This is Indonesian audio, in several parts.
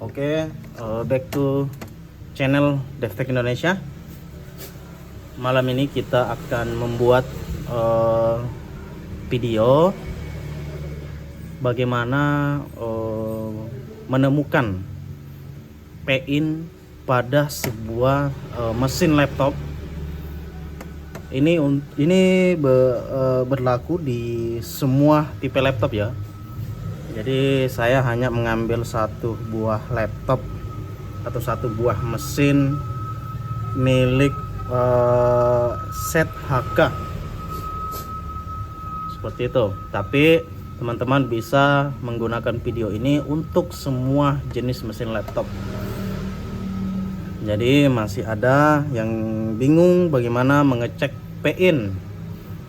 Oke, back to channel DevTech Indonesia. Malam ini kita akan membuat video bagaimana menemukan PIN pada sebuah mesin laptop. Ini berlaku di semua tipe laptop ya. Jadi saya hanya mengambil satu buah laptop atau satu buah mesin milik ZHK seperti itu. Tapi teman-teman bisa menggunakan video ini untuk semua jenis mesin laptop. Jadi masih ada yang bingung bagaimana mengecek PIN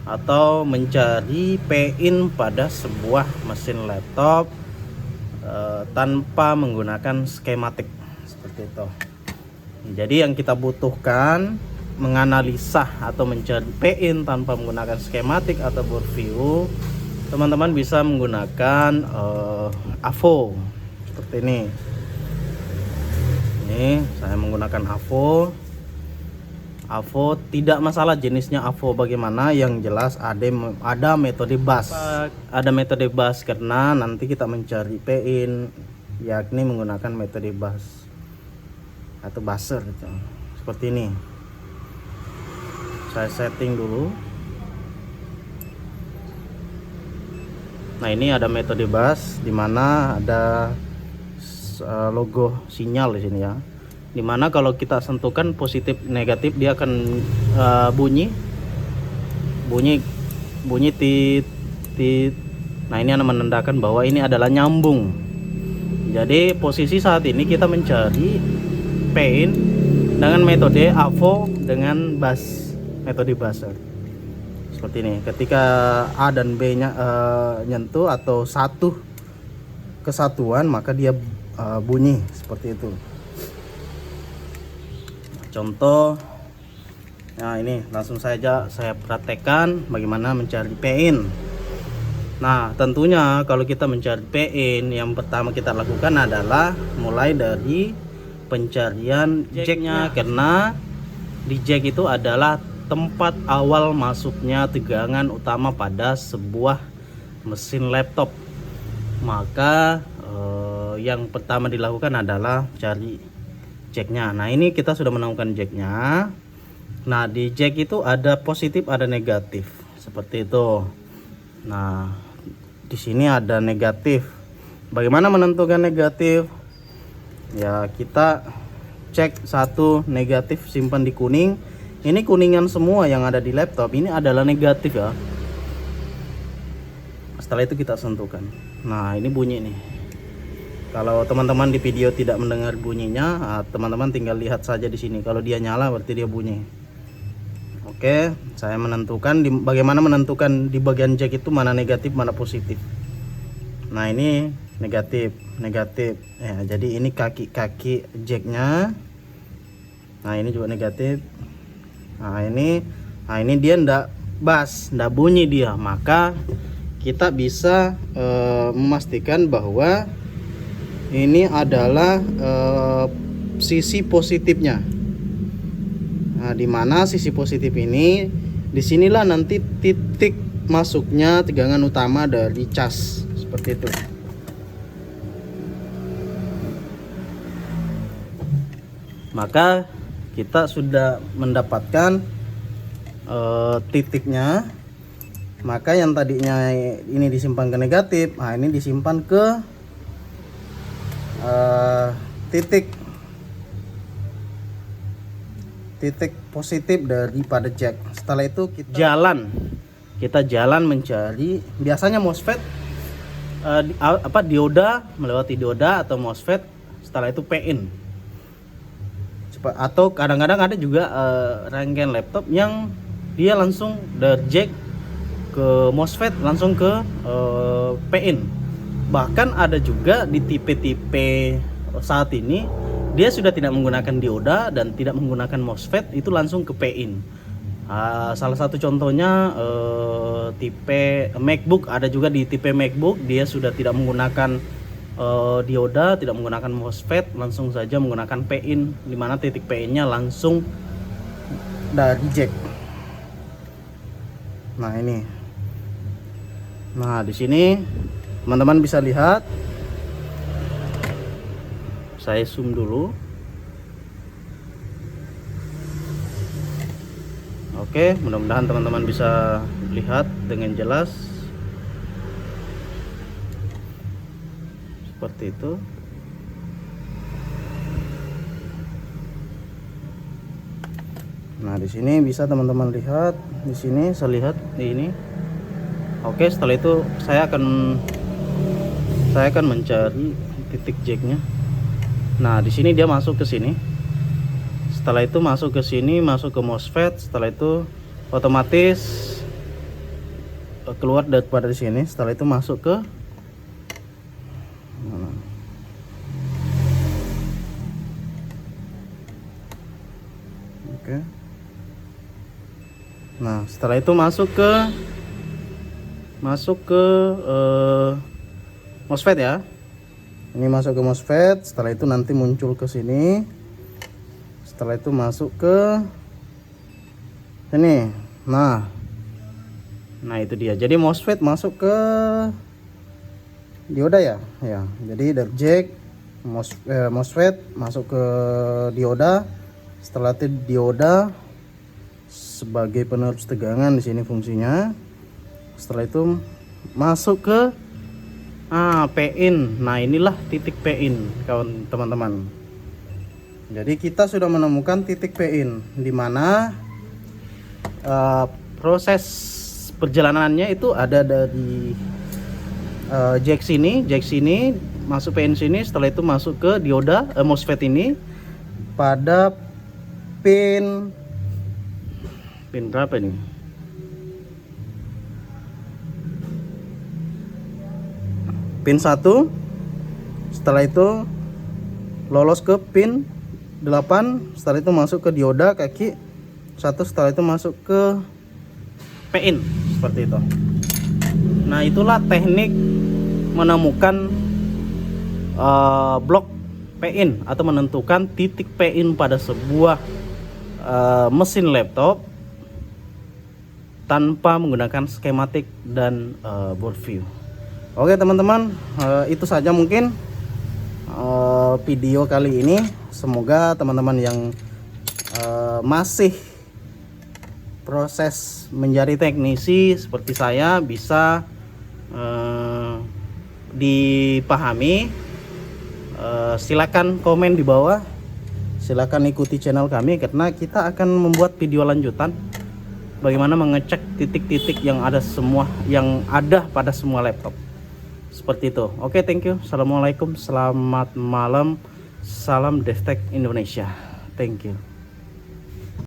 atau mencari PIN pada sebuah mesin laptop tanpa menggunakan skematik seperti itu. Jadi yang kita butuhkan menganalisa atau mencari PIN tanpa menggunakan skematik atau review, teman-teman bisa menggunakan AVO seperti ini. Ini saya menggunakan AVO. AVO tidak masalah jenisnya AVO bagaimana, yang jelas ada metode bus. Ada metode bus karena nanti kita mencari PIN yakni menggunakan metode bus atau buzzer gitu. Seperti ini. Saya setting dulu. Nah, ini ada metode bus di mana ada logo sinyal di sini ya. Dimana kalau kita sentuhkan positif negatif dia akan bunyi tit tit. Nah, ini akan menandakan bahwa ini adalah nyambung. Jadi posisi saat ini kita mencari PIN dengan metode AVO dengan bus, metode buzzer seperti ini. Ketika A dan B nya nyentuh atau satu kesatuan, maka dia bunyi seperti itu. Contoh, nah ini langsung saja saya praktekkan bagaimana mencari PIN. Nah, tentunya kalau kita mencari PIN, yang pertama kita lakukan adalah mulai dari pencarian jacknya, karena di jack itu adalah tempat awal masuknya tegangan utama pada sebuah mesin laptop. Maka yang pertama dilakukan adalah cari jacknya. Nah, ini kita sudah menemukan jacknya. Nah, di jack itu ada positif ada negatif seperti itu. Nah, di sini ada negatif. Bagaimana menentukan negatif? Ya, kita cek satu negatif, simpan di kuning. Ini kuningan semua yang ada di laptop ini adalah negatif ya. Setelah itu kita sentuhkan. Nah, ini bunyi nih. Kalau teman-teman di video tidak mendengar bunyinya, teman-teman tinggal lihat saja di sini. Kalau dia nyala berarti dia bunyi. Oke, saya menentukan bagaimana menentukan di bagian jack itu mana negatif, mana positif. Nah, ini negatif, negatif. Ya, jadi ini kaki-kaki jacknya. Nah, ini juga negatif. Nah, ini dia ndak bas, ndak bunyi dia. Maka kita bisa memastikan bahwa ini adalah sisi positifnya. Nah, di mana sisi positif ini, disinilah nanti titik masuknya tegangan utama dari cas seperti itu. Maka kita sudah mendapatkan titiknya. Maka yang tadinya ini disimpan ke negatif, nah ini disimpan ke titik positif daripada jack. Setelah itu kita jalan mencari biasanya MOSFET, dioda, melewati dioda atau MOSFET. Setelah itu PIN. Atau kadang-kadang ada juga rangkaian laptop yang dia langsung dari jack ke MOSFET langsung ke PIN. Bahkan ada juga di tipe-tipe saat ini dia sudah tidak menggunakan dioda dan tidak menggunakan MOSFET, itu langsung ke PIN. Salah satu contohnya tipe MacBook, ada juga di tipe MacBook dia sudah tidak menggunakan dioda, tidak menggunakan MOSFET, langsung saja menggunakan PIN, dimana titik PIN-nya langsung dari jack. Nah ini, nah di sini teman-teman bisa lihat, saya zoom dulu. Oke, mudah-mudahan teman-teman bisa lihat dengan jelas. Seperti itu. Nah, di sini bisa teman-teman lihat, di sini saya lihat di ini. Oke, setelah itu saya akan mencari titik jacknya. Nah, di sini dia masuk ke sini. Setelah itu masuk ke sini, masuk ke MOSFET. Setelah itu otomatis keluar daripada di sini. Setelah itu masuk ke oke. Nah, setelah itu masuk ke MOSFET ya. Ini masuk ke MOSFET. Setelah itu nanti muncul ke sini. Setelah itu masuk ke sini. Nah itu dia. Jadi MOSFET masuk ke dioda ya. Ya. Jadi dari jack MOSFET masuk ke dioda. Setelah itu dioda sebagai penerus tegangan di sini fungsinya. Setelah itu masuk ke PIN. Nah, inilah titik PIN kawan teman-teman. Jadi kita sudah menemukan titik PIN di mana proses perjalanannya itu ada dari jack sini masuk PIN sini. Setelah itu masuk ke dioda MOSFET ini pada pin berapa ini? Pin 1. Setelah itu lolos ke pin 8. Setelah itu masuk ke dioda kaki 1. Setelah itu masuk ke PIN, seperti itu. Nah, itulah teknik menemukan blok PIN atau menentukan titik PIN pada sebuah mesin laptop tanpa menggunakan skematik dan board view. Oke teman-teman, itu saja mungkin video kali ini. Semoga teman-teman yang masih proses menjadi teknisi seperti saya bisa dipahami. Silakan komen di bawah, silakan ikuti channel kami karena kita akan membuat video lanjutan bagaimana mengecek titik-titik yang ada pada semua laptop. Seperti itu. Oke, thank you. Assalamualaikum, selamat malam, salam DevTech Indonesia. Thank you.